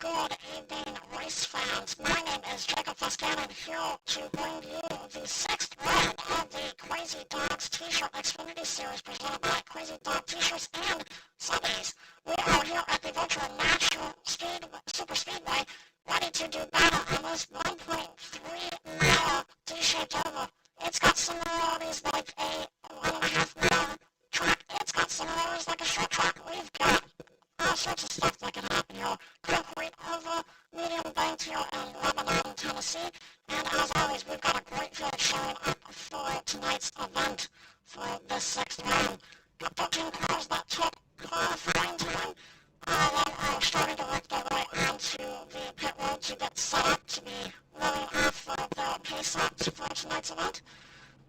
Good evening, race fans. My name is Jacob Foscan, here to bring you the sixth round of the Crazy Dogs T-shirt Xfinity Series presented by Crazy Dog T-shirts and Subbies. We are here at the virtual Nashville Superspeedway, ready to do battle on this 1.3-mile D-shaped oval. It's got similarities like a 1.5-mile track. It's got similarities like a short track. We've got all sorts of stuff that can happen here. Concrete oval, medium banked here in Lebanon, Tennessee. And as always, we've got a great field showing up for tonight's event for the sixth round. Got 13 cars that took qualifying time. Then are starting to work their way onto the pit road to get set up to be rolling off for their pace ups for tonight's event.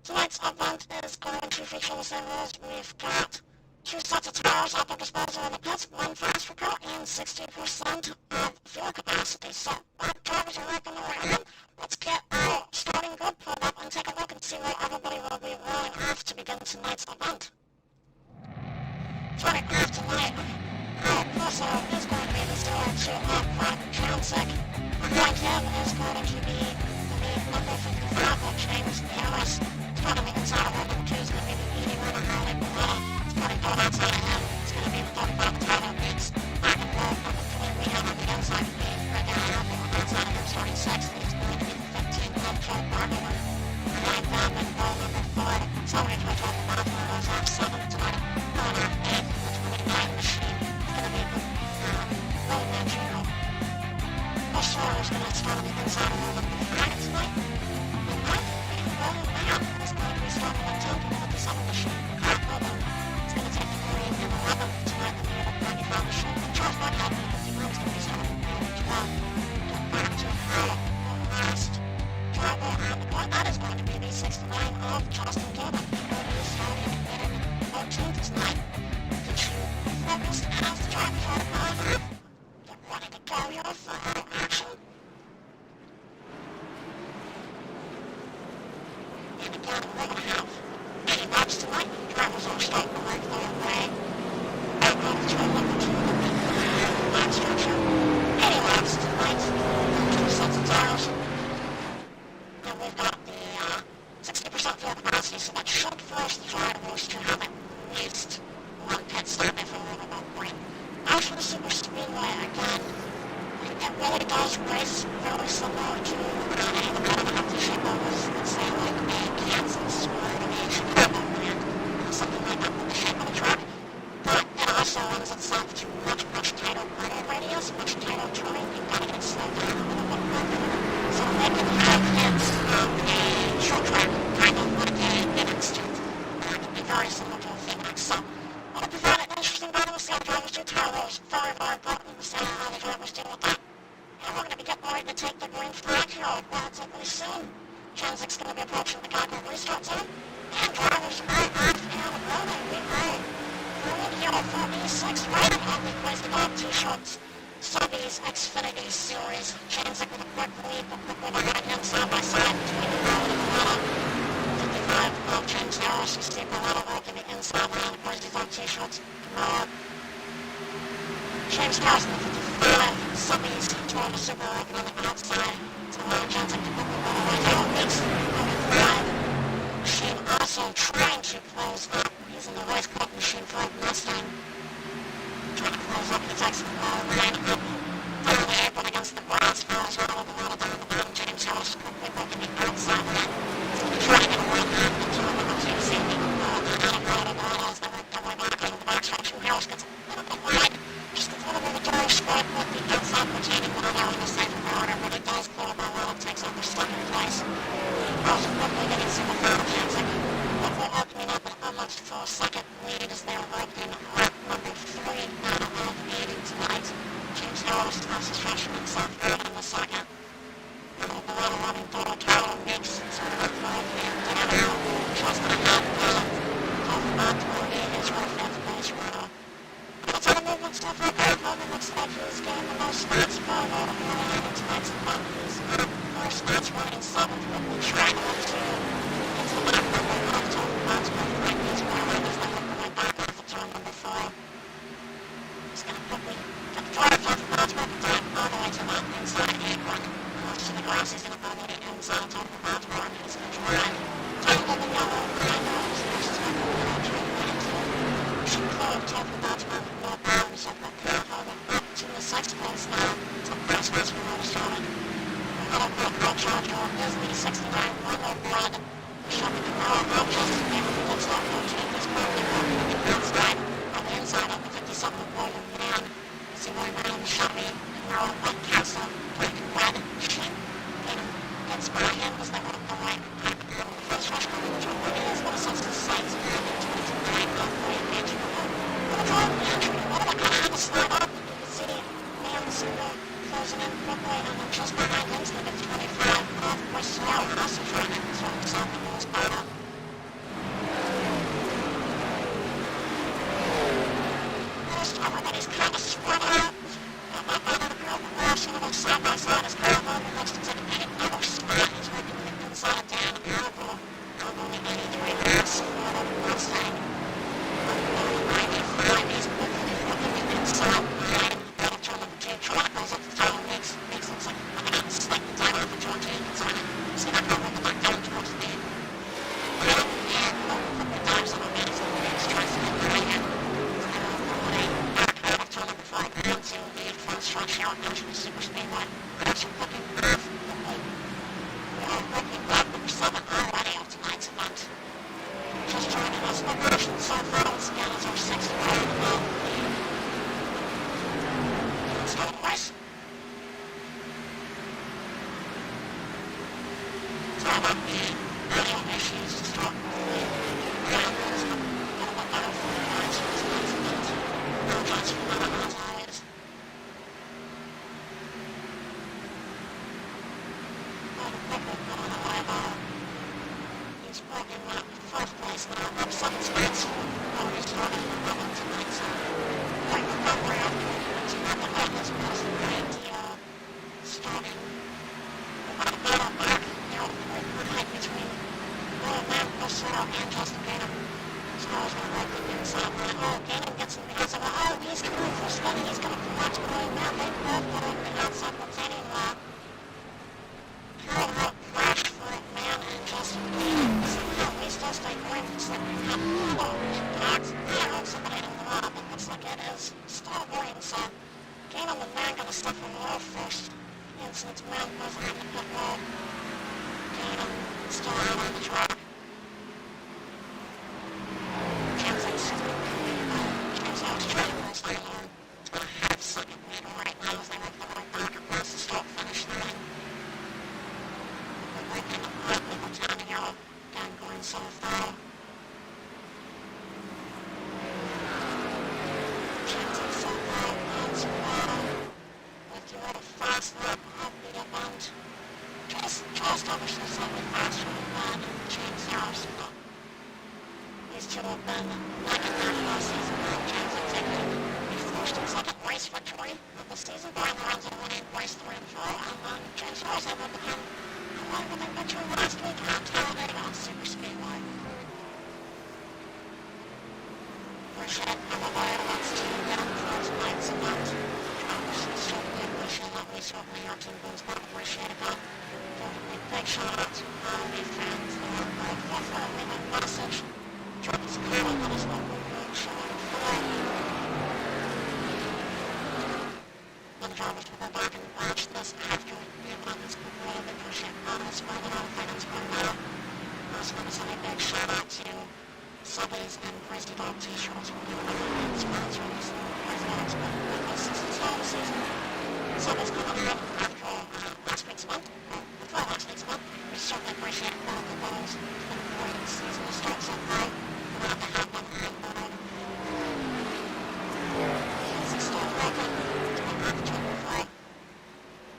Tonight's event is going to feature the same rules. We've got 2 sets of tires at their disposal in the pits, 1 fast for car, and 60% of fuel capacity. So, while drivers are working their way on, let's get our starting grid pulled up and take a look and see where everybody will be rolling off to begin tonight's event. Starting off tonight, also is going to be the 02 Transic. Behind him is going to be the number 55 of James Harris. On the inside of number 2 is going to be the 81 of Harley Beretta. It's going to go outside of him. It's going to be the 35 Tyler Beats. Back and forth, number 3 we have on the inside of me. Right down out there outside of him, starting 6th. It's going to be the 15 of Joe Barber. Behind them in row number 4, somebody to the bottom of those off 7th tonight. Going off 8th, the 29 machine. It's going to be the low Manchino. Bush is going to start on the inside of row number 5 tonight. And 9th. And again, we're going to have 80 laps tonight. Drivers are starting to work their way out of turn number 2 of the line structure. 80 laps tonight, 2 sets of tires. And we've got the 60% fuel capacity, so that should force the drivers to have at least one pit stop if we live at one point. As for the Superspeedway, again, it really does race very similar to a competitive shape of, let's say, like a Kansas or a Chicago plant, something like that with the shape of the track. But it also lends itself to much tighter running radius, much tighter turning. You've got to get slowed down a little bit more. So they can have hits of a short track, kind of like a mid-extent. It can be very similar to a Phoenix. So it'll be very interesting battle to see how the drivers do. Tyler's very important to see how the drivers do with that. And we're going to be getting ready to take the green flag here relatively soon. Gen 6 is going to be approaching the cockpit restart zone. And drivers are off and rolling. We are rolling here for E6 right on the Crazy Dog T-shirts. Subbies Xfinity Series. Gen 6 with a quick lead, but quickly behind him side by side between the Rowan and the Lana. 55 of James Harris. You see Paletta working the inside line of Crazy Dog T-shirts. James Harris in the 55. Subbies toward the Super working on the outside. To the line, Gen 6 to quickly roll right here. Weeks over 5. Machine also trying to close up. He's in the race called Machine 5 Mustang. Trying to close up the Texas line up down the apron against the brass cars all over the line down the bottom. James Harris quickly working the outside line. He's going to try to get a run out into number 2 safety. Out-of-road autos that work their way back into the back stretch. Harris gets a little bit wide. Just a little bit of a dirty square with the outside retaining line out in the second order, but he does clear by well. Takes over second place. Also quickly getting super far of Hansick. Quickly opening up an almost full second lead as they're working lap number 3 out of 80 tonight. James Harris has stretching himself out in the second. And the letter running through Tyler Mix sort of up right and down out. Just a half lap of Montoya is our 5th place runner. That's how the movement stuff right there. Hogan looks like he's getting the most spots for a little early on in tonight's event. He's first spots running 7th, but we track up to into the back number of Tony Montoya. Right, he's rolling as they work their way back off of turn number 4. He's going to quickly get the drive off of Montoya back all the way to that inside apron. Close to the grass, he's going to go to the inside top of Montoya, and he's going to drive. Turn to the yellow, I know he's going to start with the turn should clear top of Montoya with more power, so that could hold it up to the 6th place now. It's a press race for Motor Starting. Another quick right charger is the 69 Wonder Blood. Shoving the power out just to be able to get start rotating this quickly working on the outside, on the inside of the 57 William Man. See William Man in the Chevy, and now a White Castle, black and red machine. Gets by him as they work the right back out of the first rush coming into a win. It is what sets the sights and into the 29 of William Man to go. Well, the drive the entry, a little bit kind of slide up. You can see Man single closing in quickly, and then just behind him is number 25 of Bristol, also trying to throw himself in the spot up. Most everybody's kind of spread out. Not by the group, but we're actually going to side by side as Carl Bowman looks to take another spot. He's working the inside down Alvo. Alvo only 83 laps for the Mustang. 95, he's quickly looking the inside behind. That'll turn number 2. Track goes up the tail, makes looks like slightly down off of turn 2. It's on it. See that car working back down towards the lead. And quickly dives on the lead as the lead tries to get behind him. Back out of turn number 5 into the front stretch here at Nashville Superspeedway. Actually looking off quickly. We are working lap number 7 already of tonight's event. Just joining us in the motion so far once again is our 6th round of the lead. Let's go to the race. Sorry about the audio issues to start with the ground rules. I'm going to look better for the guys for tonight's event. Apologize for that as always. Quickly put on a live he's working up 4th place now, up 7 spots for Motor Starting the level tonight, so quite recovery after it's not the fitness was the ideal starting. We've got a battle back, you know, we're right between Will and Justin Gainem. So I was going to like the inside line. Oh, Gainem gets in the outside. Oh, he's coming for spinning. He's going to collapse behind now. They both go on the outside, but they didn't carry out crashed for Man and Justin Gainem. Somehow he's just like going to slip out. I hope somebody in the mob. It looks like it is still going, so Gainem and Man going to step from low first. And since Man goes on the pit road, Gainem still out on the track. Superspeedway. Ricochet, Illinois, wants to get on the first lights about certainly Ricochet, not we certainly are to goes back to Ricochet about a big shout out to all the fans there, but definitely a message. Travis Cole, let us know who you're showing for. The drivers will go back and watch this after the abundance of the Ricochet bonus, but the fans will now. Also want to send a big shout out to Subbies and Crazy Dog t-shirts. We're doing a sponsor this Crazy Dogs, but this is all the season. Subbies coming out after last week's month, or before last week's month. We certainly appreciate all the balls. It's been a great season to start so high. We're going to have one on board. This is still working. It's been an opportunity for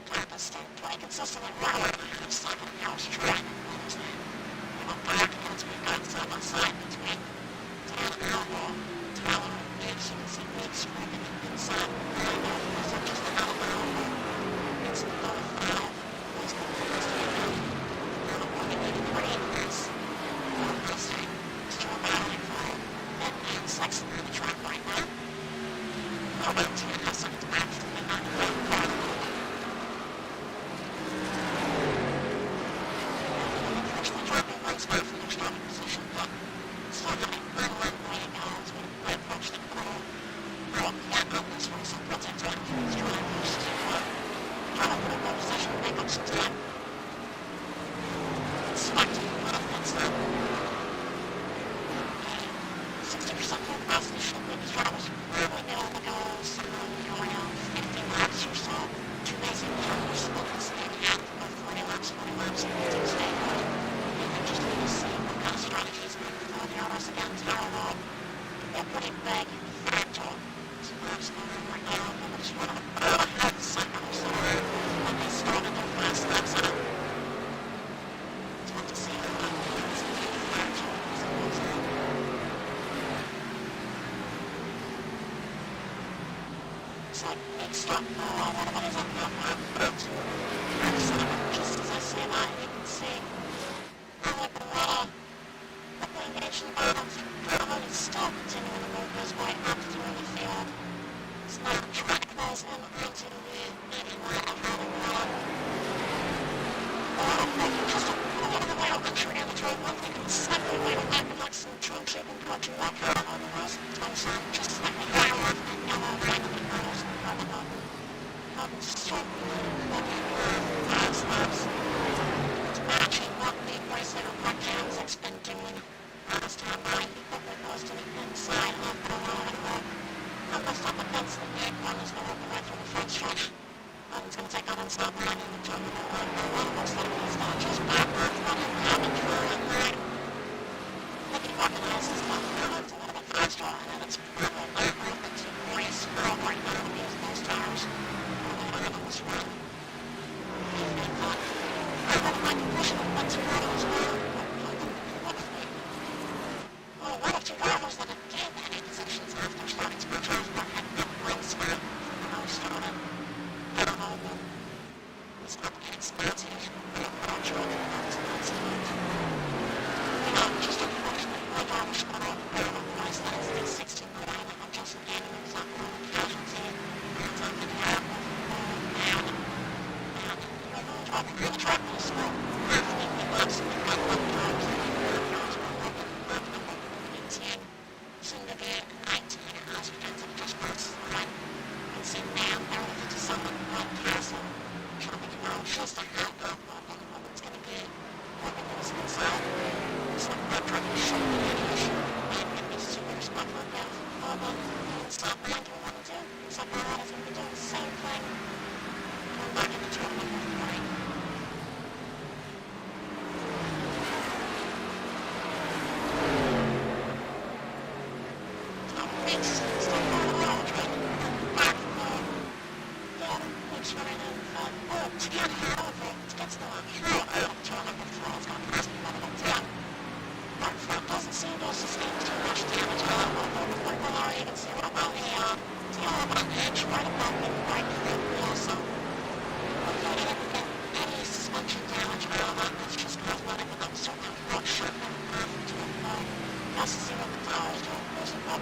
Top is staying pretty consistently well on the second house track. Back as we got side by side between Dan Alvaro, Tyler, and Riggs. You can see Riggs working inside. I know it wasn't just out of Alvaro. It's the 35. It's the first one. Alvaro getting pretty nice. This time, still battling for it. And sixth on the track right now. About 2.5 seconds back from the not back from their starting position, but still having not a long way to go as we approach the corner. That opens for some pretty time for these drivers to try to put a good position and make up some time. Expecting a lot of pit stop. 60% full capacity should be these drivers probably be able to go somewhere around 50 laps or so. Two basic drivers split this in half of 40 laps, and Tuesday morning. Just need to see what kind of strategies for the others against Tyler. They're pretty big factor. Some laps going on right now, but we just want to have the second or so when they started their fast laps out. It's hard to see how it's a big factor as it goes on. It's like big stuff. Everybody's up now. Just as I say that, you can see Bravo is still continuing to move his way up through the field. It's now track those in onto the leading line of having just a little bit of the way to entry in the turn. One thing can slightly way to back and next and change shape and go to that kind of over those. It's just slightly higher off and yellow right in the corners and probably certainly looking fast laps. It's matching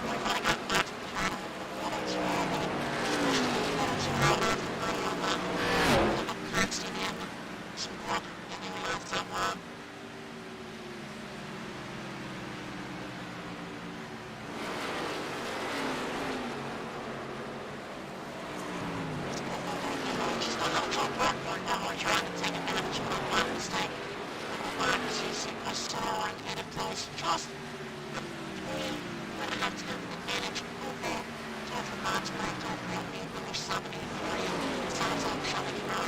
We thought I got back to the track. A little too early. Especially a little too early for my constant in some grip getting me off that wall. Just a little grip work that we're trying to take advantage of my mistake. So I get a place just 3.5 times advantage over Jeffrey Botsman, number 70, 40, sounds like 70 now.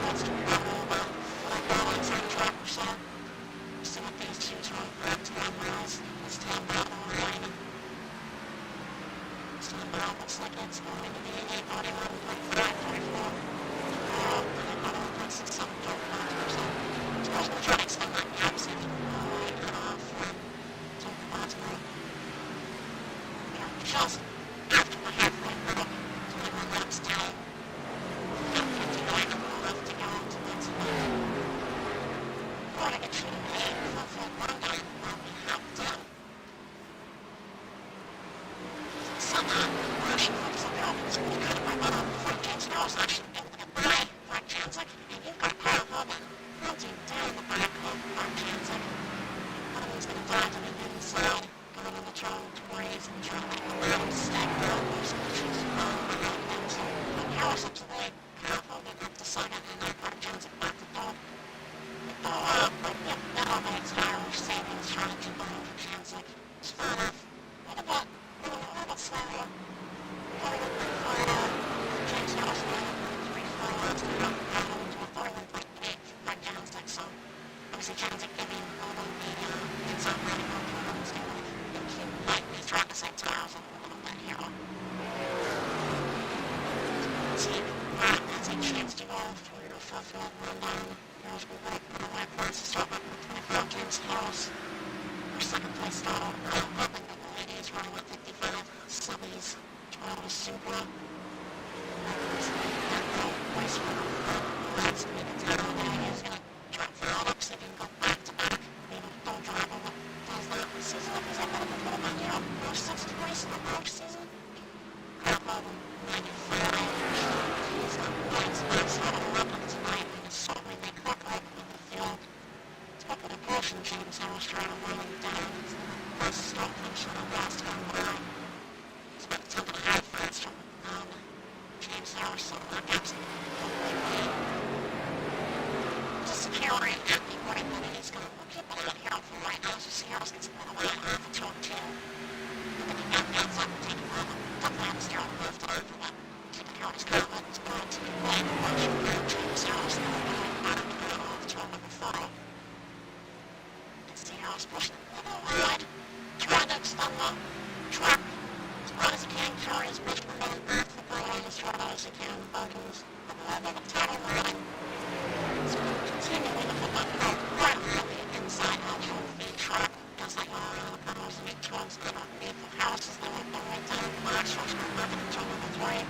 That's probably about 4 miles on track or so. See what these twos run for 10 miles. Let's 10 mile the line. This 10 mile looks like it's going to be 841.5, 44. That's 7.5%. Suppose we'll try to extend that gap so we can go right off from Jeffrey Botsman. We're just after the halfway mark, 21 laps tight. About 50 laps left to go to that's enough. Before I get through a full rundown, I'll be hopped in. Somehow, Russian folks up there, it's really kind of my mom. Frank James knows actually able to get by Frank Janzik, and you've got Carl Hogan hunting down the back of Frank Janzik. Hogan's going to dive to the inside, going on the turn 20s and trying to allow him to stack down most of the trees behind him. So, Harris up to the lead, Carl Hogan up to second, and then Frank Janzik back to third. But that elevates Irish savings trying to keep behind Frank Janzik. It's far enough. A little bit slower. James Harris running 3-4 laps to go into a 41.8 for Frank Janzik. So, obviously Janzik giving Hogan the inside line on Hogan's going to lighten his track to save tires a little bit here. Let's see, that's a chance to go through the full field rundown. Here's we break on the lap once to start up with 24 James Harris. Our second place starter, Kyle Hogan, the ladies running with 55 subbies. Toyota Supra. That little race for the front. Let's make a town there. He's going to try to follow up, see if he can go back to back. Maybe don't drive him, but does that season up. He's got a little bit of money here. No 60th race in the postseason. Kyle Hogan, 95. He's got points. That's not a lot tonight, and it's certainly they crack open in the field. It's got the caution James Harris trying to run him down. It's the best start finish on the last time by. It's about 10.5 faster than James Harris, so that gap's just securing at the right limit. He's going to keep it out here for right now, so Harris gets a little way off of turn 2. I think he got that up and taking off. Definitely have to steer on left off for that. Keeping Harris confident. It's going to be way much for James Harris. They're going to back off turn number 4. You can see Harris pushing a little wide. Trying to extend the track as wide as he can, carry as much momentum off the ball as short as he can. Hogan's a little bit of tail line. So continuing to put that car right on the inside of the track. Does that go around the corners and make turns underneath the houses. They work their way down the box. Rush come back into turn number 3.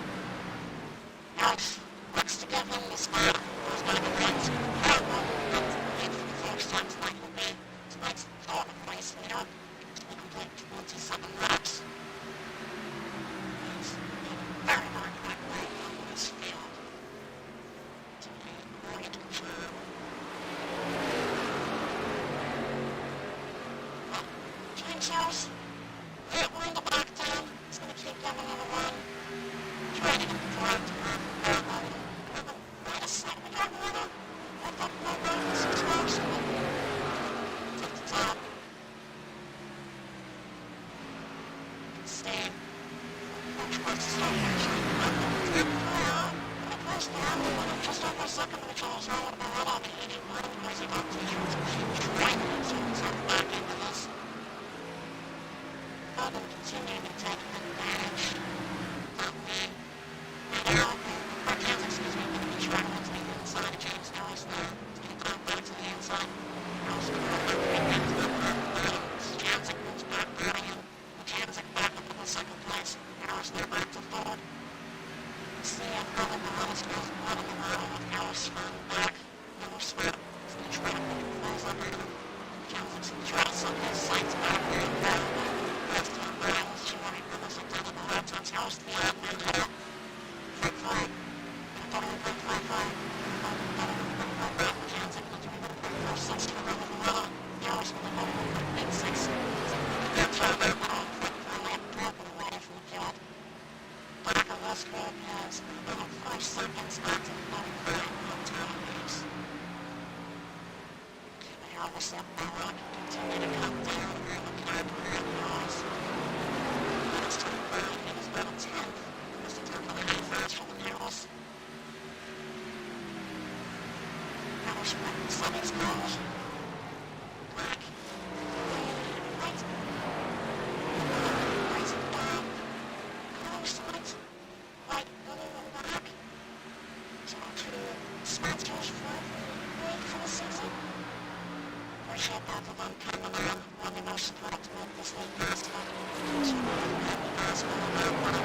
Harris looks to give him the spot. Goes back and runs. Carl Hogan comes to the lead for the first time tonight. Will be tonight's third race leader. To complete 27 laps. He's very, very quickly on this field. To a great job. But James Harris, not willing to back down. He's going to keep giving it a run. Trying to get the drive to run. Might have slightly got another. Left up no road, 6 laps. Take the top. Stay. Just over a second, which I was all about on the 81, because he got t-shirts and shoes right, so it's at the back end of this. Hogan continuing to take advantage. Not me. Not out. Mark Hansen, excuse me, going to be trying to the inside of James Harris now. He's going to dive back to the inside. Harris going to run right back to the line. Janzik moves back by him. Janzik back up in the second place. Harris now back to third. See if Hogan the hottest goes running around with Harris running back. No spot. He's going to try to put the falls up on him. Janzik's going to try to set his sights back there. Rest obviously up that rock, continue to come down on the car behind yours. Last time by, it was about a 10th. It must have turned a little fast for the narrows. Cars were Sunny's cars. Black. White. White and black. Cars, white. White, blue and black. So two sponsors for the week for the season. Appreciate both of them coming on. One of most support to make this league possible. So happy possible about that.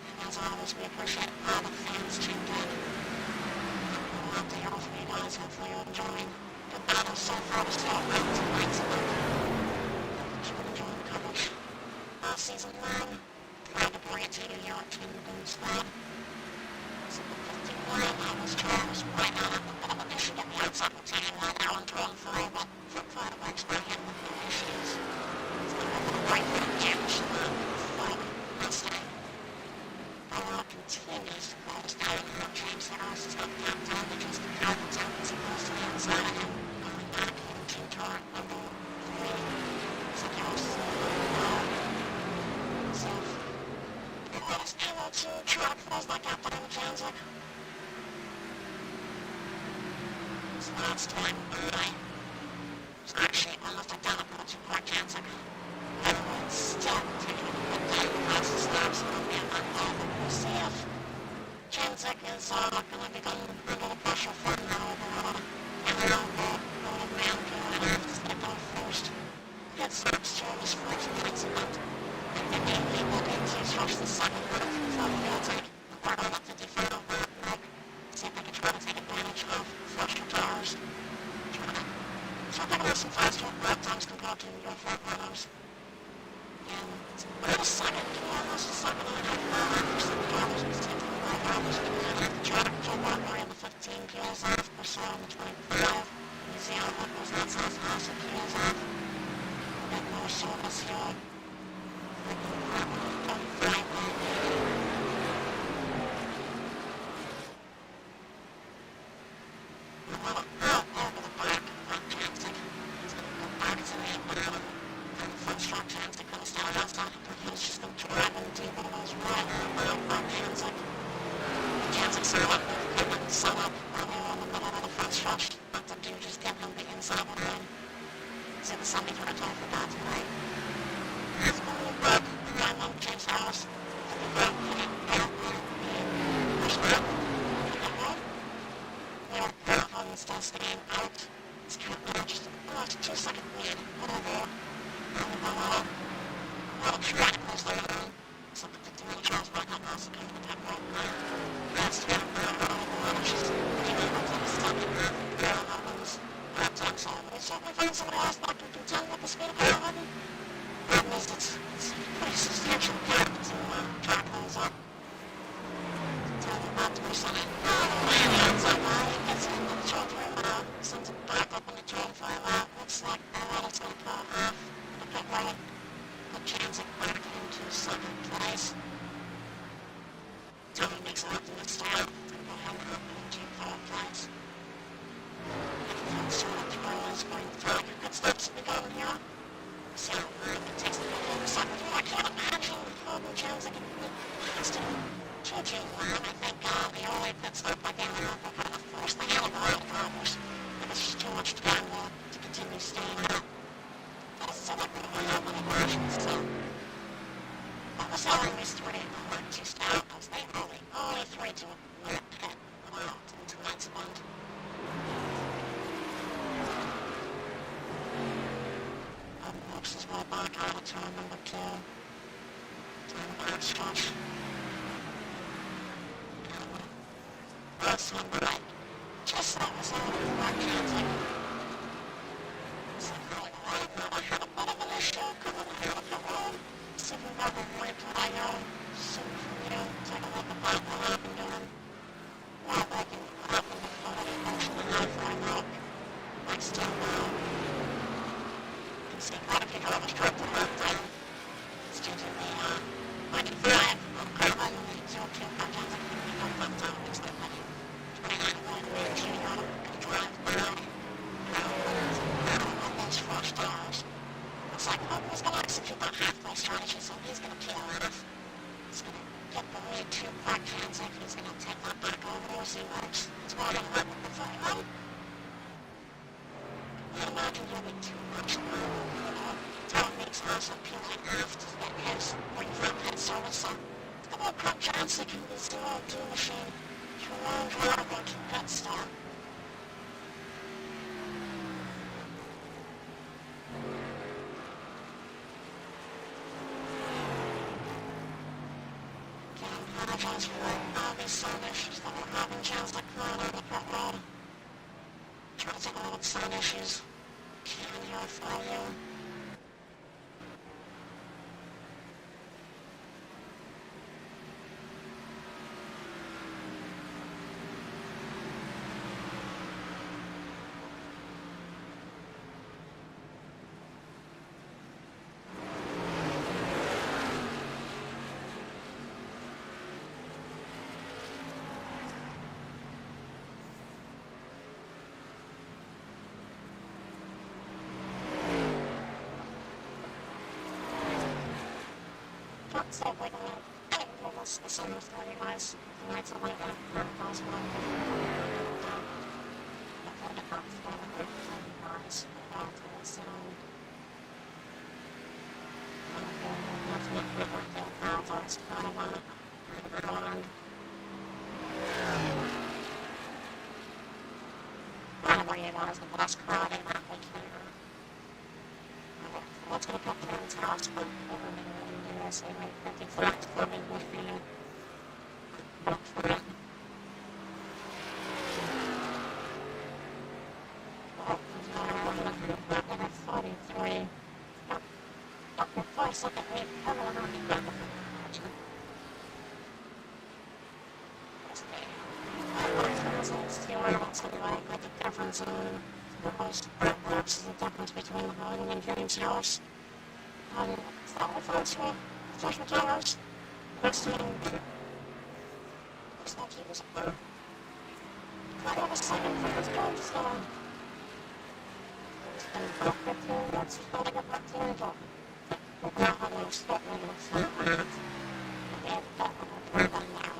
And as always, we appreciate all the fans tuned in. We'll have to hear from you guys. Hopefully you're enjoying the battle so far to start with tonight's event. You've been enjoying the coverage all season long. Glad to bring it to you here at Twin Boots Lab. So the 51, I was Charles right on up a bit of an issue at the outside routine while they're on turn 4, but football works by him with no issues. So they're a little right for the damage for Mustang. Barrow continues to close down on James Harris is up top down to just the car that's out as opposed to the inside of him, going back into turn number 3. So Harris is a little so Harris able to try to close that gap down to Janzik. So that's time by. It's actually almost identical to Clark Janzik. Everyone's still taking a good time across the stops on the but we'll see if Janzik is going to be going under the pressure from now overall. And then we'll round to and have to step out first. Pit stops to this first night's event. And then maybe we'll get to stretch the second half before we'll take the part on the 55 lap mark. See if they can try to take advantage of faster tires. So they're going to have some faster lap times compared to your front runners. And it's about a second to almost a second and a half mile after some drivers was taking the right drivers to the end of the track. Joe Walker in the 15 kilos off, Purcell in the 25. New Zealand was not South also kilos off. We'll get more service here. driving up with the 41. I imagine he'll be too much time makes also peeling off to get his wing-front head service. So the little Pep Johnson can be zero D machine to a lone driver to pit stop. Apologize for all these sound issues that we're having. John's like crying on the pit road. Trying to avoid sound issues. Can hear for you. So we're going to almost the same as 30 the lights are like that, cars one, before the cops go to the 30 cars, back to the sound. Let's make it work there, it's kind of on the ground. I don't worry about is the bus crowd and that we can, let's go to Captain's house, but USA like 54 coming with me. Look for it. Well, I'm at 43. Before I second week, I'm going to have to like the difference in the most perhaps the difference between Holden and James House. It's not the first one. Flush potatoes. Next to him. Looks like he was a I have a second for his gun, so it's been about 15 minutes. He's got to get back to the door. But now I'm going to start moving the front lines. And they have that one done now.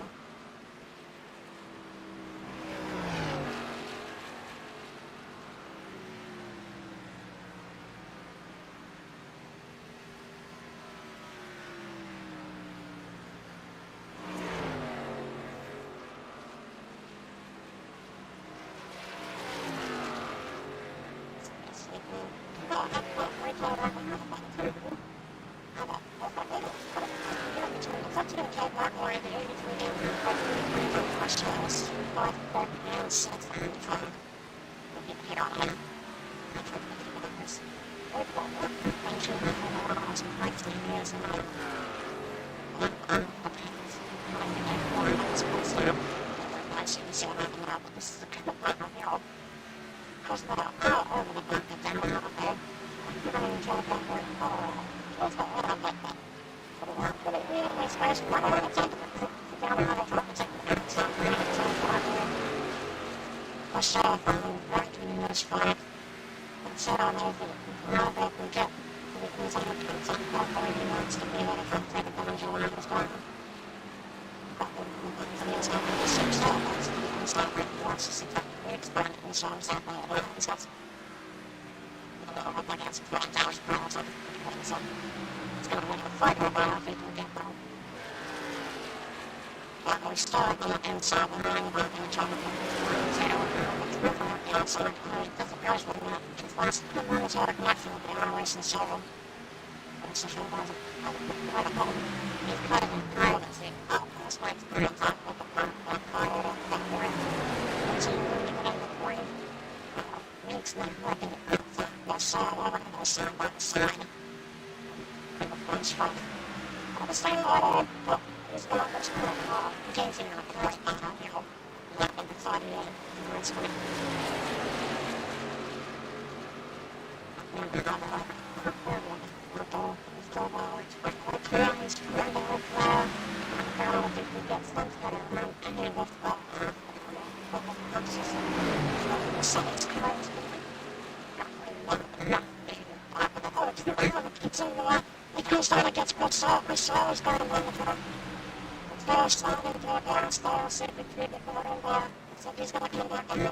So he's gonna come back in.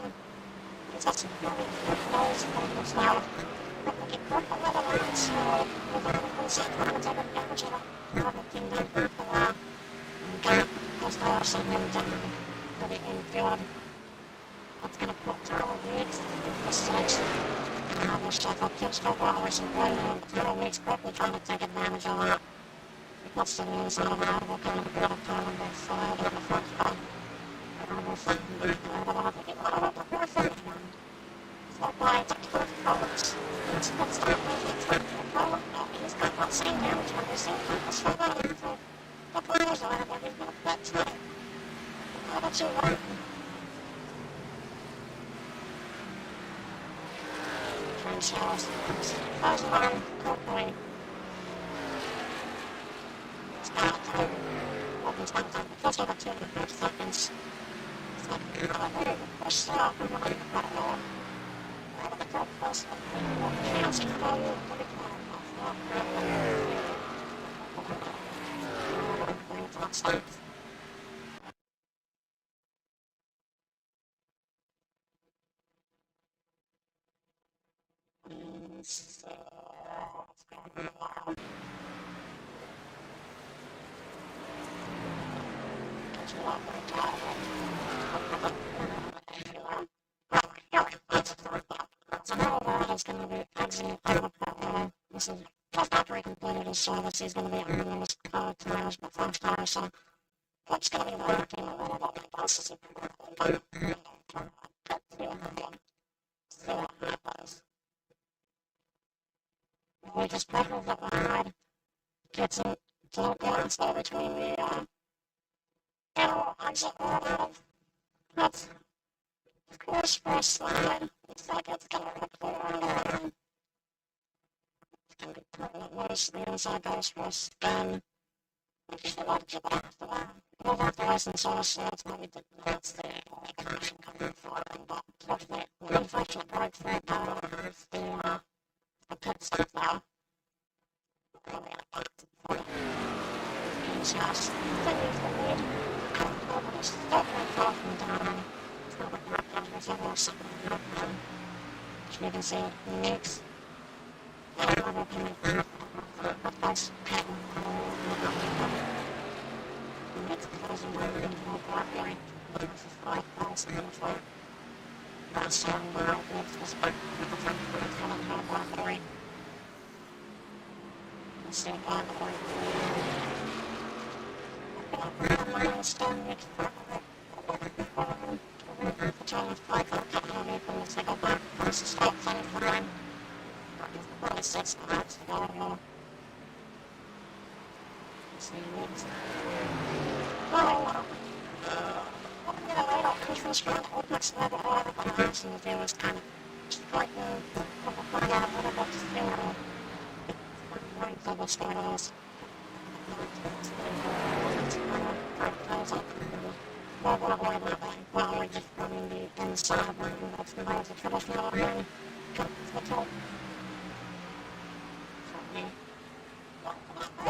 He's got some really good nose and his mouth. But when he broke the little line, so we're going to see how to take advantage of the kingdom. And as I was saying, put it in field. That's going to put 12 weeks to 6. And the shuttle keeps the walrus and playing on the 12 weeks quickly trying to take advantage of that. He puts the news on how we're going to put a calendar slide in the first one. And we're thinking, I think it might have been the perfect one. So why it's a close colors. It's not making it color. He's got that same damage when you're seeing people swim into the players or whatever. He's going to put to it. How about you, right? Shells. Close alarm, cold point. Stop time. Open stop time. Close over 2.5 seconds. It's like, push stop. I'm not going to put it on. Right at the top close. Fancy for you. Stop. So, what's going on? Don't you want my dog? So now Brad is going to be exiting out of the this is just after he completed his service. He's going to be earning his tires, but 5 stars. So what's going to be working a little bit like this is see what happens. We just pedal the ride, gets it to the balance there between the inner exit order. That's, of course, first slide. Looks like it's going to look forward. It's going to be permanent notice. The inside goes for a spin. Which is a lot of people after that. Move off the license also, it's maybe that's the only caution coming forward. But fortunately, the unfortunate break for it, the pit stop now. Really like he's just continues the lead. Nobody's totally far from down. It's not like that there's ever something happening. Which you can see makes everyone coming out. But that's pit. It's closing down the whole block line. This is 5,000 before. That's 7 miles. This is the whole block line. Instead of block line. The milestone makes the total of 5,000 vehicles. They go back. This is stop sign for them. 26 miles to go. See you next. Well, I don't push this one next level or the balance and the was kind of striking out a little bit to see right double stars. Well, we're just running the inside one that's the miles of traditional and the top.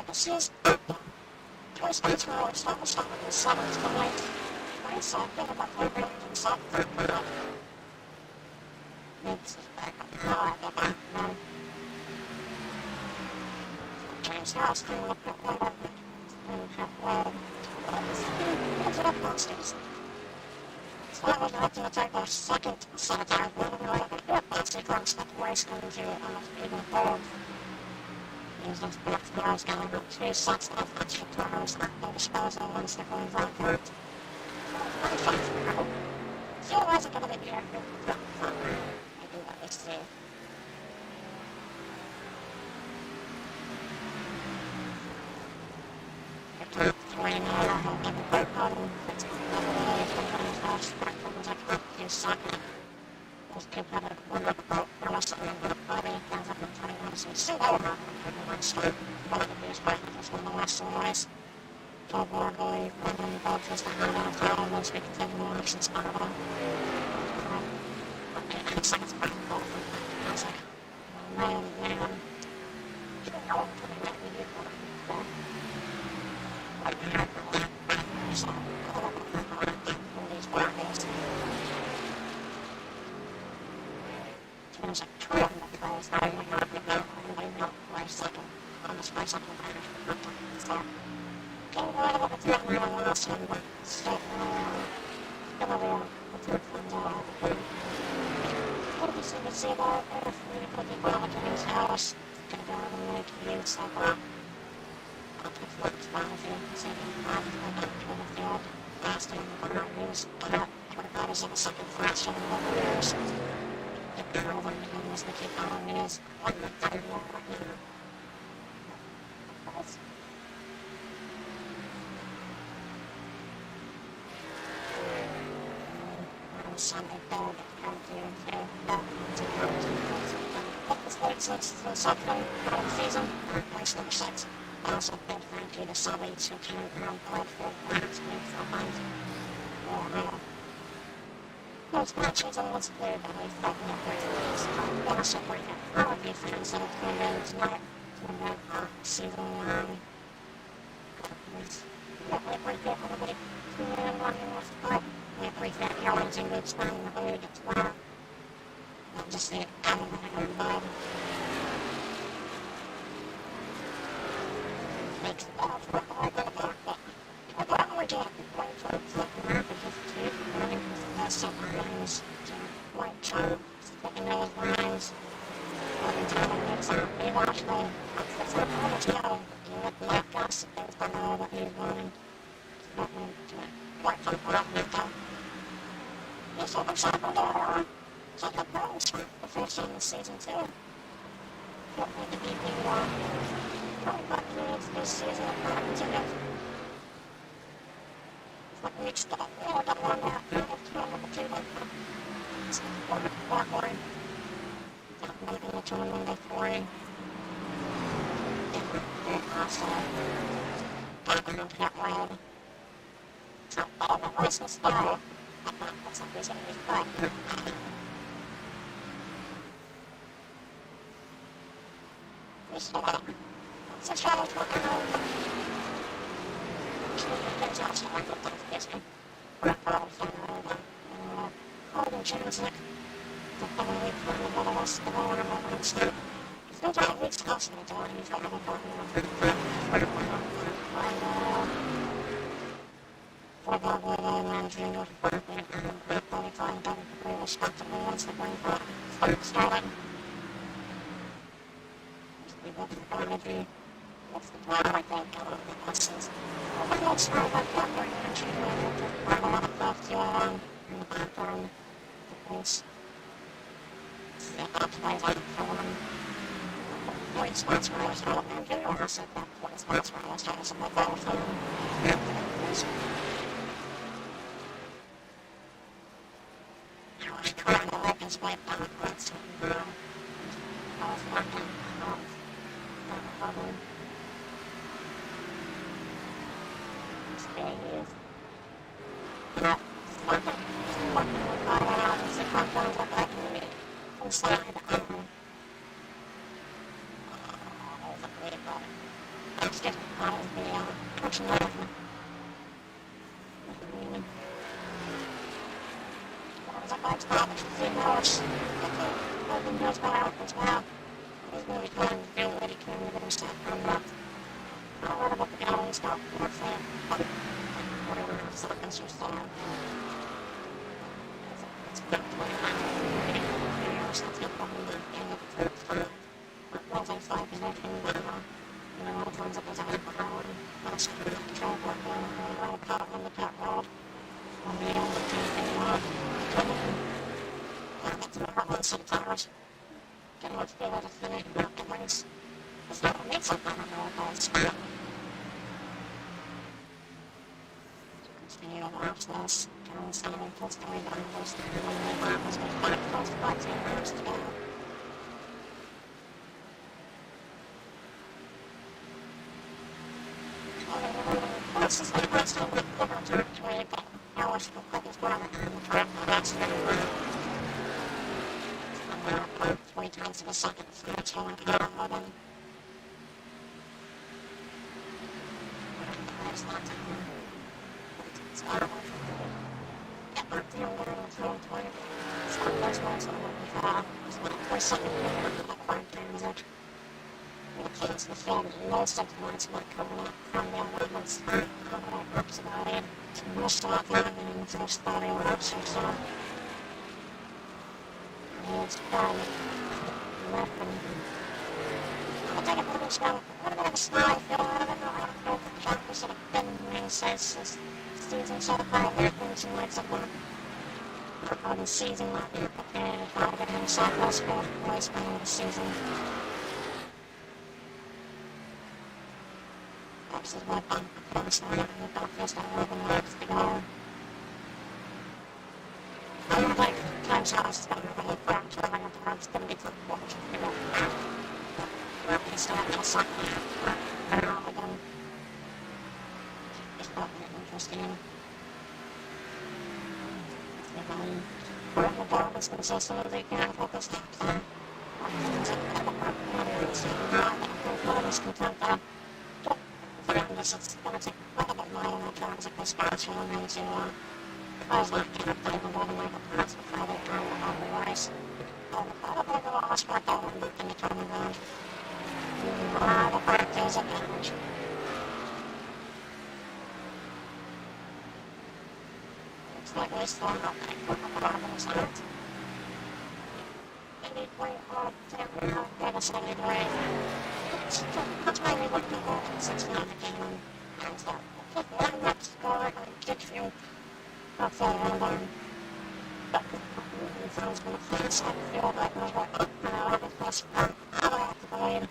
This is twice the tower, stop and the summers, the light. I saw a bit about my building and saw the third one. It's back up the car, I go back now. James House can look at one of them and have one. It's up monsters. So I would like to take our second set of tires, but we're going to do a sequence that race into almost even forward. Use those box bars going up 2 sets of extra tires at their disposal once they're going back. Fuel wasn't going to be here. Maybe let me see. You're throwing out a whole other problem. It's you suck. Those people have a wonderful muscle in their body. Things like the 20 minutes and so on. One of these weapons from the last race. Told Wargoy, one of both was the hand out of town, once we could take more actions out of them. Okay, 10 seconds back and forth. I was like, man. You don't know what to let me do for them. Like, I had to let me so, all these weapons. there's like two of them at the place. I don't know if anybody know where second, almost where second so, getting rid of it, it's not really last one, but straight gonna be a good fun what do you see about if we put the ball to his house, gonna go over and make use of I'll put flips down if you see the the field, faster than the bar use, about 25 is in a second faster than the years. Get the over and use the keep on use, what the third year right now. Sunday build come to it's the second part of the season, place number 6. Also big thank you to Subbies who came around played for last week for months. Those matches I was clear that we felt in the first weeks. I want to support all of you fans that have tuned in tonight from that season 9. We appreciate everybody tuning in and watching us play. We appreciate the orange and good spending the league as well. Just the everybody involved. Makes it all for all the back, but what we're doing, wait for the flipping out because two running with the best of lines, white chunk, sticking those lines, every time it makes it, we watch them, it's not how much go, you look like us, things below what he's running, nothing to quite for what we've done. This will be something to take the pros for the first time this season too. Hopefully the BP will probably back units this season at Martin's and if we reached that, that one that if two number 2 like it's backward. Maybe the 2 number 3. And also back on pit road. It's not bad, but nice and slow. That's not reason to be fun. We still got it's a challenge working on there's also like a tough discipline. We're probably holding chance like the heavily putting the ball us the ball and stuff. It's no time weeks costing the door and he's got to be talking for the ball managing of Berkeley and 35 and 33 respectively once the green flag started. We look at the energy. What's the plan, I think, of the buses? I'm not sure about that very much. I have a lot of left in the background. The police. The optimize on for one. Point spots where I was out and do also that point spots where I was out some of that for I was trying to work his way backwards. I was working inside let's get out of the pushing out of them. There's a bunch of garbage for 3 hours. Open those out as well. He's really trying to do what he can with himself from that. I read about the guy who's got more fan. Whatever seconds or so. It's been 29 years since he probably ended up for it. But once I started connecting with all the ones that was out of the road, that's the control board going really well caught on the cut road. On the end of the TV, yeah, that's more about 6 hours. Getting much better to finish afterwards. It's not a mix up on the road, but it's fun. Continue to watch this. Down standing close to my boundaries. When my boundaries was back close to 14 hours to go. This is the first time we've ever talked to anybody. I wish we could as well on the track. That's the I'm 3 times in a second. That's how I can get out of them. There's lots of them. It's horrible for me. Get back to your little phone 20. Stop those ones on the for something quite transit. The kids in the film, most of the ones were coming up from their movements, groups about it. Most of them in the first 30 laps or so. And it's done. Left them. I think it was a little bit of a small field. I don't know if the jump should have been ringside since season so far. There's some lights up on the season, not being prepared to try to get him Southwest boys by the end of the season. This is what I'm promising. We've got just 11 laps to go. I don't like times how it's going to be for I'm trying to have it's going to be for the watch. We're start to suck. I don't know again. It's not really interesting. The dog is consistent as they can focus on things like that. Content that. It's going to take a little bit more than the drugs at this point, and then to I was not going to put it in the parts before they turn it otherwise. Probably the last part that would be in the turning around. The part feels advantage. It's like we still have the problems in it. Maybe we all get a steady grade. That's why we look at the whole since not the game and stuff. One next score and get through a full run. But the phone's going to play so I feel like we're up and out of the plus all the way up the blade.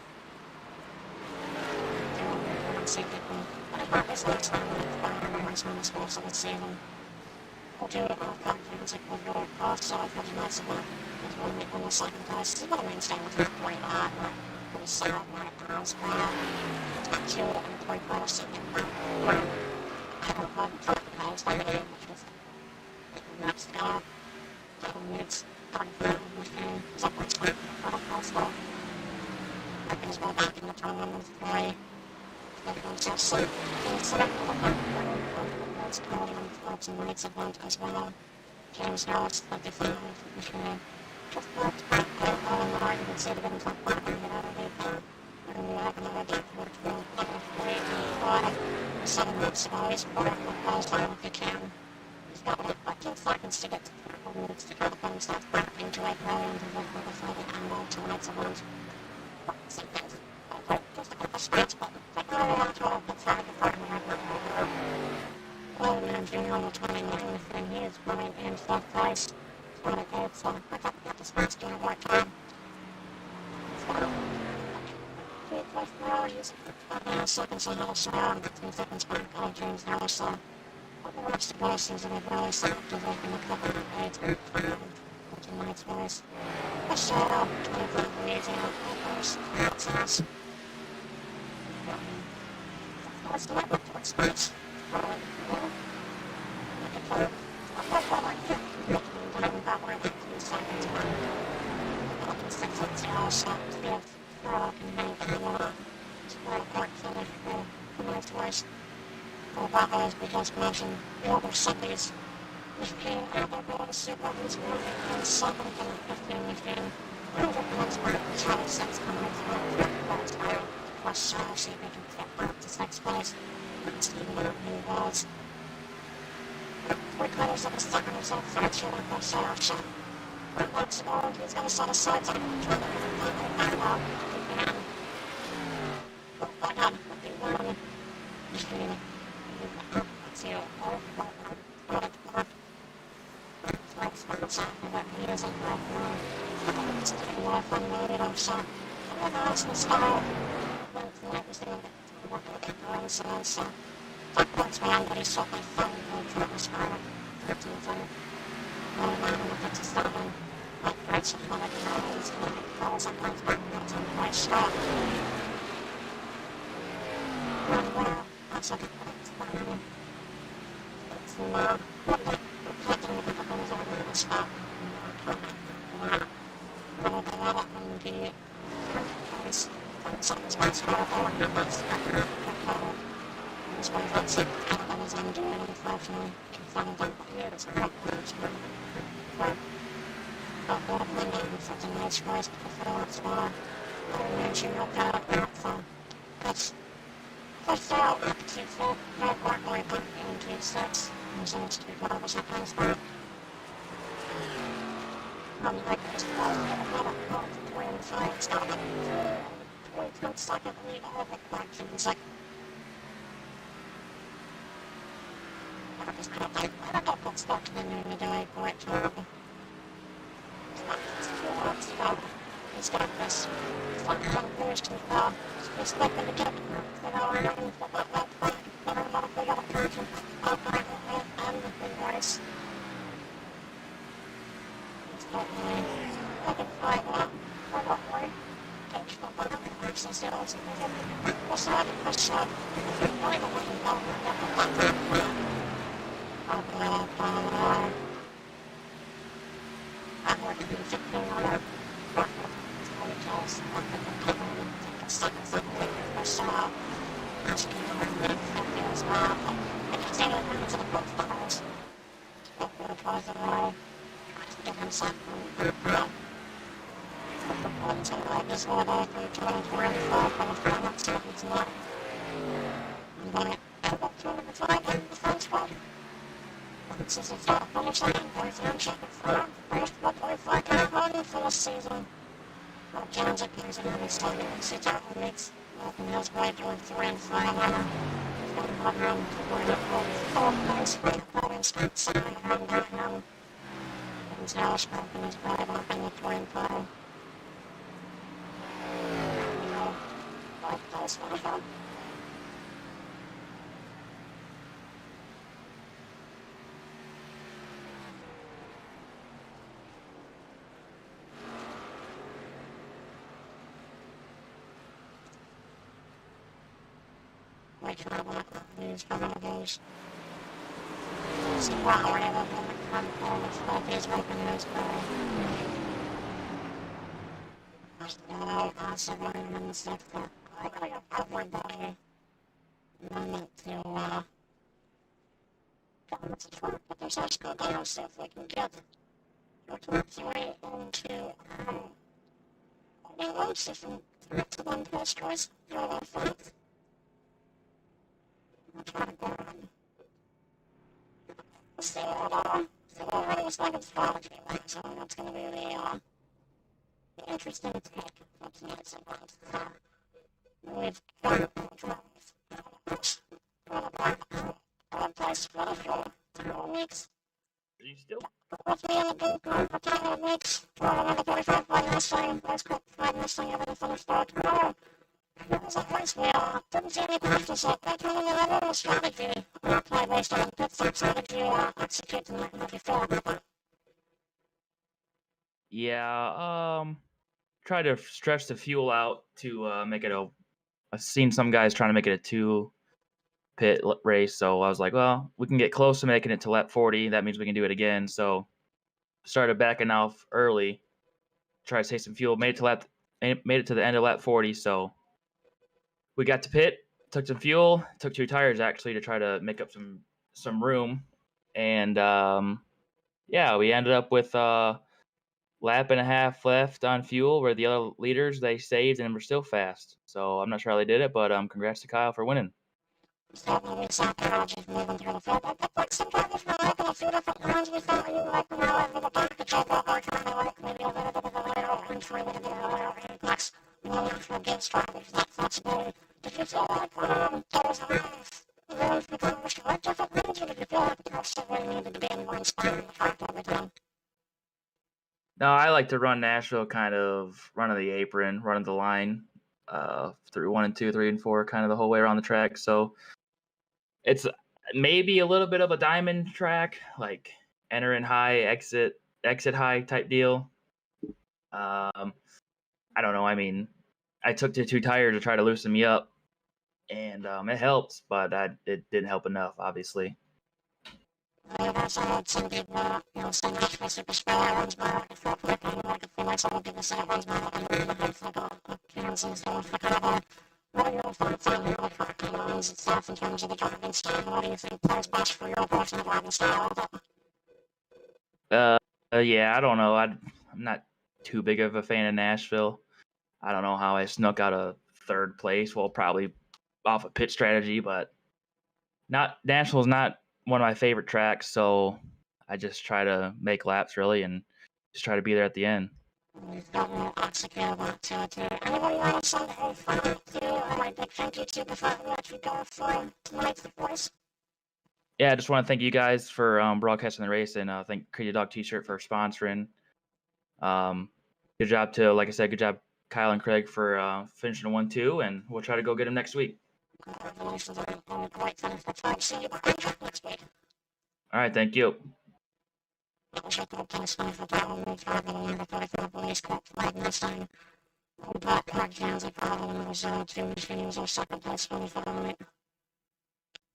We're not seeing people. But I thought this next time we'll find the next one score so let's see them. We'll do it all confidence like we'll do it off so I feel nice about it. Because we'll make one the second place. This is what I mean staying with 3.5. We saw my arms grab, 2 and 3/4 second. I don't know if I was like it, which was next go. 2 minutes, 35 within, so much time for the possible. I can just go back in the turn with 3. Like I'm just sleep. And so I'm going to go to the clubs and nights event as well. James knows that they found machine. Just left back there all in the argument, so they didn't talk about it out of it. And we have another deep work to go for 7 weeks ago. He's brought up the balls down if he can. He's got like 2 seconds to get to 4 minutes to go and start back into it, really into the before the end of tonight's event. Just a couple speeds, but like really out to all the time before the record. Well, man, Junior on the 29th, and he is running in 4th place. So I thought that this man's doing a work time. So, 3 plus now, he's 5 seconds on the side, 15 seconds back on James now, so the rest of the races are really selective in a couple of 8 and tonight's race. A shout out 25 leads out of those. That's nice. That's not what it's space. Because mentioned the other cities is being able to go to Superspeedway and something from the 15 machine. And the ones where the 26 coming through that's out. Plus, see if we can get back to 6th place. And see what he was. 3/4 of a second or so fracture like that shot shot. That's all. He's going to set aside some control and back up again. But with the one machine. See all like spots that he is in right now. It's getting more fun loaded up, so I'm going to ask this guy when tonight was doing it. Work with the girls and so that's why I'm very so my phone will try to start 13 and 57 like right so far like hours and like calls sometimes back and some quite strong. And that's like it's fine. It's not reflecting the things over the spot. And the something's quite powerful and that's as well as as I'm doing unfortunately in front of them here it's a couple of but what I'm doing something nice for us to fill up small. I mentioned real bad, so that's pushed out up to full, not work but into 6, and so it's 3% kind of stuff. Like this was a win fight stuff. We could suck at lead all the questions, like, I just kind of like, I don't know what's stuck to the new midway point to he's got this fucking boost and he's looking to get and but I'm not big of a person. I'll find it and the voice. He's got me looking fight up, probably. Takes the bottom of the access hills and what's that? What's up? I don't want to know what I'm going to be fixing on it. This is a top finish line, boyfriend check it for first 1.5 podium for the season. Jones appears in the starting and sits out and makes Malcolm Hills right doing 3 and 5 on him. One round to win it for 4 points for the podium start second round down him. And Alice broken his drive up in the 3 and 5. Like those for the fun. Like I want these holidays. So wow, whatever I'm home with 5 days working this way. I also running in the sector. I gotta go upward body. I need to balance it for but there's actually go down so if we can get your 23 into the roads if we get to 1 post choice, you're all 5. I'm trying to go on. Let's see what already was like it's biology lab, so that's going to be the interesting take of the next segment. We've got a place for the fuel 2 weeks. Are you still? With me in the booth for 2 weeks. For another 45 fighting this thing. Let's quit fighting this thing over the finish start tomorrow. It was a place we didn't see any questions yet. They told me that everyone was strategy. Play based on pit stop strategy execute and let you feel about that. Yeah, try to stretch the fuel out to make it a. I've seen some guys trying to make it a 2 pit race, so I was like, well, we can get close to making it to lap 40. That means we can do it again. So started backing off early, try to save some fuel. Made it to the end of lap 40. So we got to pit, took some fuel, took 2 tires actually to try to make up some room, and yeah, we ended up with lap and a half left on fuel where the other leaders, they saved and were still fast. So I'm not sure how they did it, but congrats to Kyle for winning. So we sat there just moving through the field. It looked like sometimes if you're like in a few different rounds, we thought you like when I was back to check out our kind of like maybe a little bit of a lateral entry, a little bit of a lateral influx. We don't actually get started with that flexibility. Did you feel like there was a lot of room for Congress to like different rounds, or did you feel like the course really needed to be in one spot in the track every time? No, I like to run Nashville kind of running the apron, running the line through 1 and 2, 3 and 4, kind of the whole way around the track. So it's maybe a little bit of a diamond track, like enter in high, exit high type deal. I don't know. I mean, I took the 2 tires to try to loosen me up, and it helped, but it didn't help enough, obviously. I've also had some people, say Nashville Superspeedway runs by like a full clip, and like a few months old, people say it runs by like a head like appearance and stuff. Like, what are your thoughts on your parking lines and stuff in terms of the driving style? What do you think plays best for your personal driving style? Yeah, I don't know. I'm not too big of a fan of Nashville. I don't know how I snuck out a third place. Well, probably off a pit strategy, but not Nashville's not one of my favorite tracks, so I just try to make laps really and just try to be there at the end. We've got more execute about territory. Anybody want to send a final to or my big thank you to before we let you go for tonight's race? Yeah, I just want to thank you guys for broadcasting the race and thank Crazy Dog T-shirt for sponsoring. Good job to, like I said, good job Kyle and Craig for finishing 1-2, and we'll try to go get them next week. Congratulations on a great finish. That's why I see you behind track next week. All right, thank you. That was your third place finish with that one. We've got a number 34 boys cut flag this time. But Clark Jones probably was 2 machine was our second place finish for the night.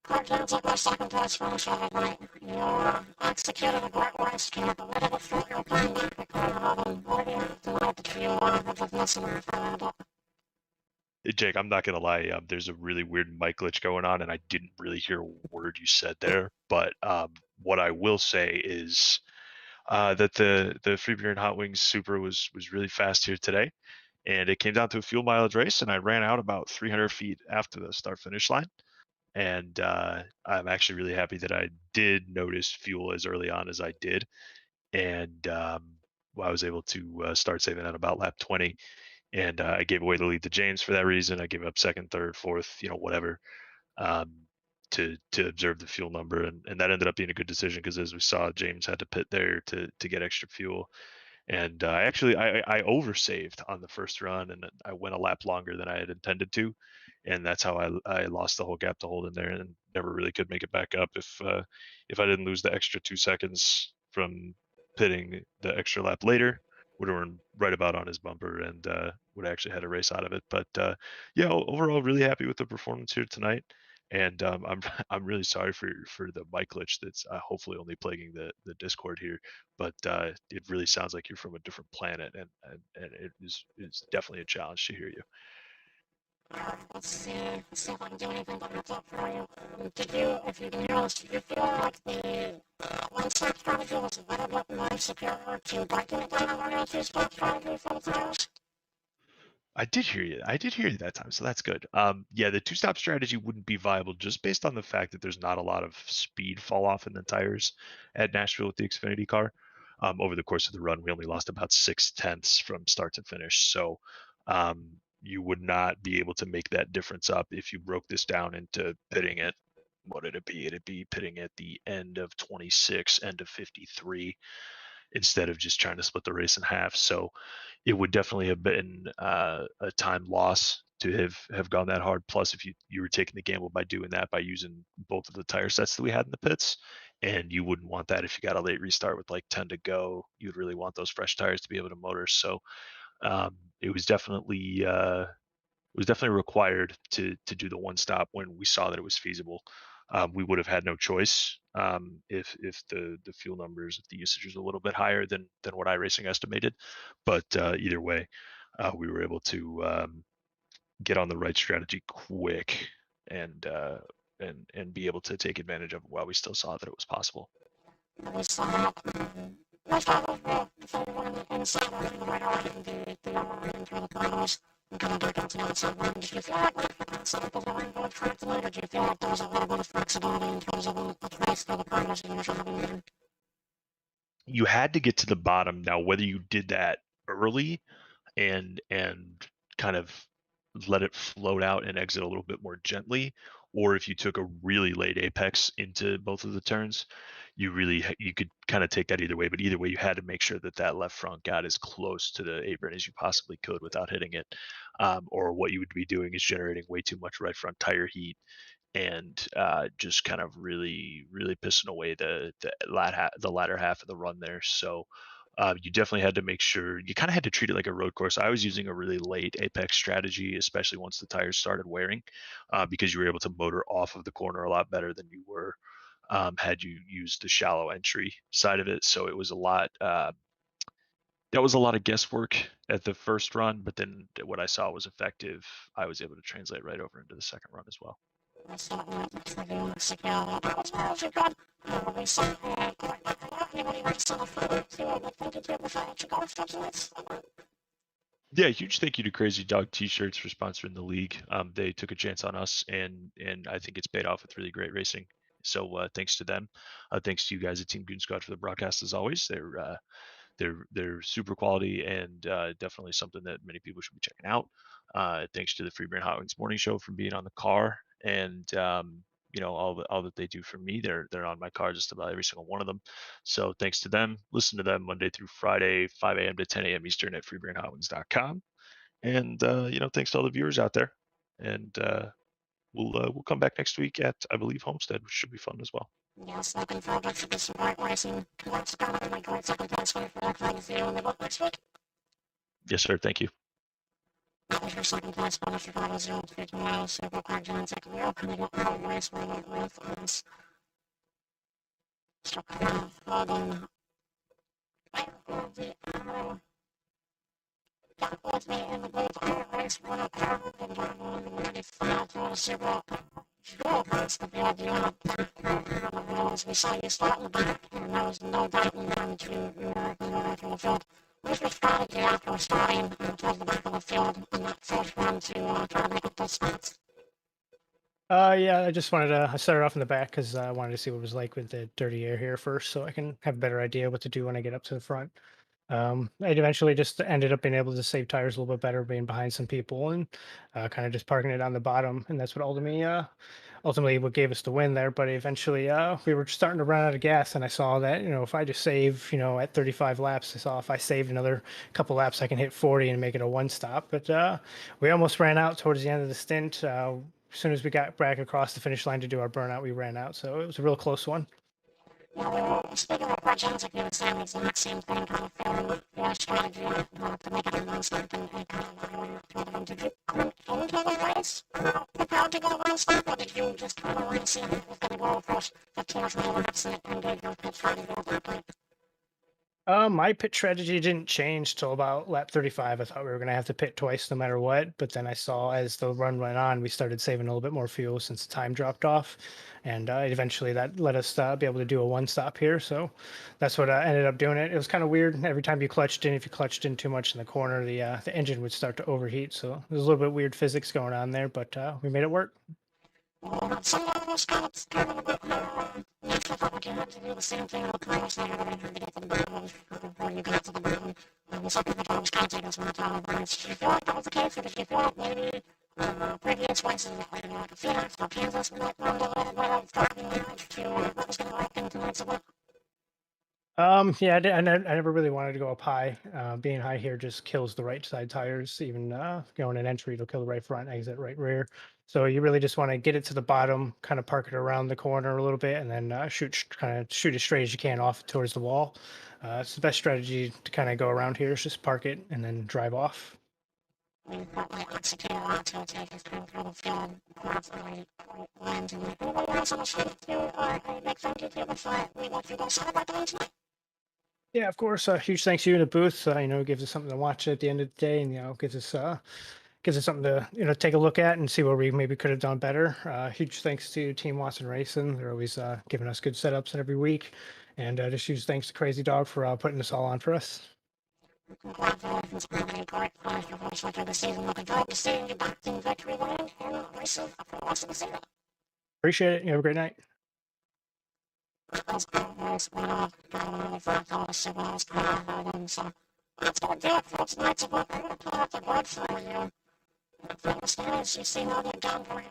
Clark Jones our second place finish of the night. You executed a great race, came up a little bit short your time back to Colorado. What do you have tonight that you were just missing out around it? Jake, I'm not gonna lie. There's a really weird mic glitch going on, and I didn't really hear a word you said there. But what I will say is that the Free Beer and Hot Wings Super was really fast here today, and it came down to a fuel mileage race, and I ran out about 300 feet after the start finish line. And I'm actually really happy that I did notice fuel as early on as I did, and I was able to start saving at about lap 20. And I gave away the lead to James for that reason. I gave up second, third, fourth, whatever, um, to observe the fuel number, and that ended up being a good decision because as we saw, James had to pit there to get extra fuel, and I oversaved on the first run, and I went a lap longer than I had intended to, and that's how I lost the whole gap to Holden there, and never really could make it back up if I didn't lose the extra 2 seconds from pitting the extra lap later. Would have run right about on his bumper and would have actually had a race out of it. But yeah, overall, really happy with the performance here tonight. And I'm really sorry for the mic glitch that's hopefully only plaguing the Discord here. But it really sounds like you're from a different planet, and it is definitely a challenge to hear you. Let's see if I can do anything to match up for you. If you can hear us, did you feel like the one-step strategy was a little bit more superior to breaking it down on a two-step strategy for the tires? I did hear you. I did hear you that time, so that's good. Yeah, the two-stop strategy wouldn't be viable just based on the fact that there's not a lot of speed fall off in the tires at Nashville with the Xfinity car. Over the course of the run, we only lost about 6/10 from start to finish, so you would not be able to make that difference up if you broke this down into pitting it. What would it be? It'd be pitting at the end of 26, end of 53, instead of just trying to split the race in half. So it would definitely have been a time loss to have gone that hard. Plus, if you were taking the gamble by doing that, by using both of the tire sets that we had in the pits, and you wouldn't want that if you got a late restart with like 10 to go. You'd really want those fresh tires to be able to motor. So it was definitely required to do the one stop when we saw that it was feasible. We would have had no choice if the fuel numbers, if the usage was a little bit higher than what iRacing estimated. But either way, we were able to get on the right strategy quick and be able to take advantage of it while we still saw that it was possible. We saw most drivers were decided to inside of the right away and the lower range for the corners and coming back out to the outside one. Did you feel like with the concept of the line going track tonight, or do you feel like there was a little bit of flexibility in terms of a place for the corners you usually have in there? You had to get to the bottom. Now, whether you did that early and kind of let it float out and exit a little bit more gently, or if you took a really late apex into both of the turns, you could kind of take that either way. But either way, you had to make sure that left front got as close to the apron as you possibly could without hitting it, or what you would be doing is generating way too much right front tire heat and just kind of really pissing away the latter half of the run there. So you definitely had to make sure you kind of had to treat it like a road course. I was using a really late apex strategy, especially once the tires started wearing, because you were able to motor off of the corner a lot better than you were had you used the shallow entry side of it. So it was a lot. That was a lot of guesswork at the first run, but then what I saw was effective. I was able to translate right over into the second run as well. Yeah, huge thank you to Crazy Dog T-shirts for sponsoring the league. They took a chance on us, and I think it's paid off with really great racing. So thanks to them. Thanks to you guys at Team Goon Squad for the broadcast as always. They're super quality and definitely something that many people should be checking out. Thanks to the Free Brain Hot Wings Morning Show for being on the car, and all that they do for me. They're on my car, just about every single one of them. So thanks to them. Listen to them Monday through Friday, 5 a.m. to 10 a.m. Eastern at freebrainhotwings.com. And thanks to all the viewers out there. And we'll come back next week at, I believe, Homestead, which should be fun as well. Yes, looking forward to some great racing. Congrats to my great second place winner for that flag zero in the book next week. Yes, sir. Thank you. That was your second place winner for Chicago 0-59, Super Park John second wheel, coming up out of the race with us. So holding the arrow. Got with me in the booth, race winner, Carl, and got on the 95 to the Super Drill points to build you up as we saw you start in the back, and there was no doubting them to from the field. What's your strategy after starting towards the back of the field in that first run to try to make up those spots? Yeah, I just wanted to. I started off in the back because I wanted to see what it was like with the dirty air here first, so I can have a better idea what to do when I get up to the front. I eventually just ended up being able to save tires a little bit better, being behind some people and kind of just parking it on the bottom, and that's what ultimately what gave us the win there. But eventually, we were starting to run out of gas, and I saw that if I just save, at 35 laps, I saw if I saved another couple laps, I can hit 40 and make it a one stop. But we almost ran out towards the end of the stint. As soon as we got back across the finish line to do our burnout, we ran out. So it was a real close one. Speaking of questions, if you would say it's not same thing, kind of feeling your strategy to make it a one stop and kind of did you come into the race prepared to get a one stop, or did you just kind of want to see how it was going to go first 15 or 20 laps and did your pit strategy at that point? My pit strategy didn't change till about lap 35. I thought we were going to have to pit twice no matter what. But then I saw as the run went on, we started saving a little bit more fuel since the time dropped off. And eventually that let us be able to do a one stop here. So that's what ended up doing it. It was kind of weird. Every time you clutched in, if you clutched in too much in the corner, the engine would start to overheat. So there's a little bit weird physics going on there, but we made it work. Some of those spots kind of a bit Nashville felt like you had to do the same thing on the corners there, everybody had to get to the bottom before you got to the bottom. Some people thought it was kind of taking us more time. Did you feel like that was the case, or did you feel like maybe previous races like Phoenix or Kansas might run a little bit of dropping damage to what was going to happen tonight's event? Yeah, I never really wanted to go up high. Being high here just kills the right side tires. Even going in entry, it'll kill the right front, exit right rear. So you really just want to get it to the bottom, kind of park it around the corner a little bit, and then shoot as straight as you can off towards the wall. It's the best strategy to kind of go around here is just park it and then drive off. We've got like execute a lot to take us kind of through the field, constantly lands and anybody else on the street to a big thank you to before we let you go celebrate the win tonight. Yeah, of course. Huge thanks to you in the booth. Gives us something to watch at the end of the day, and gives us something to take a look at and see where we maybe could have done better. Huge thanks to Team Watson Racing. They're always giving us good setups every week, and just huge thanks to Crazy Dog for putting this all on for us. Congratulations, Anthony Court. Your first record of the season. Looking forward to seeing you back in victory lane and racing for the rest of the season. Appreciate it. You have a great night. As always, we got another $5 super house so that's going to do it for tonight's event. I'm going to pull up the board for you. From the standings, you see all the downward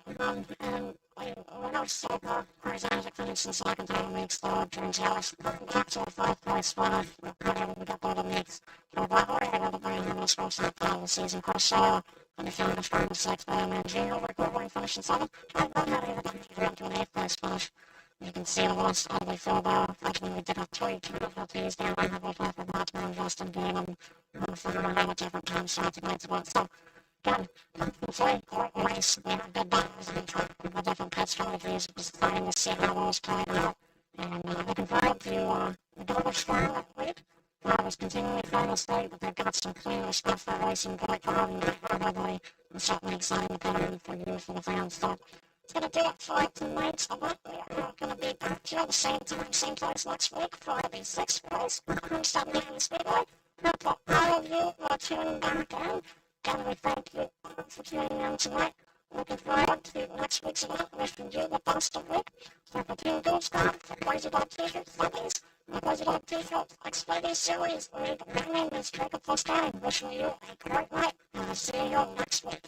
and we know Silver, Horizontal finish in second time weeks, though, turns Harris back to a 5-place spot. We got all the mix. We're able to bring in this first half of the season. Corsair, and the finish from the 6th, and Gino, we're finish in 7th. And then having the back to an 8th-place finish. You can see the last ugly photo. Actually, we did a 3 penalties down on the half of that man, Justin Gaiman, from a different time shot tonight's event. So, again, hopefully, race, we had good battles and the different pit strategies. It was exciting to see how those played out. And looking forward to the double strong that week. I was continually trying to say that they've got some cleaner stuff for racing quite hard and quite ugly. And certainly exciting to put on for you, for the fans. So, gonna do it for tonight's event. We are gonna be back here at the same time, same place next week for the sixth race on Speedway. Hope that all of you will tune back in. Again, we thank you all for tuning in tonight. Looking forward to next week's event. Wishing you the best of week. For the Team Gold Squad, for Crazy Dog T-shirts, Flubbies, the Crazy Dog T-shirts, Xfinity Series League. My name is Jacob Foscari, wishing you a great night, and I'll see you next week.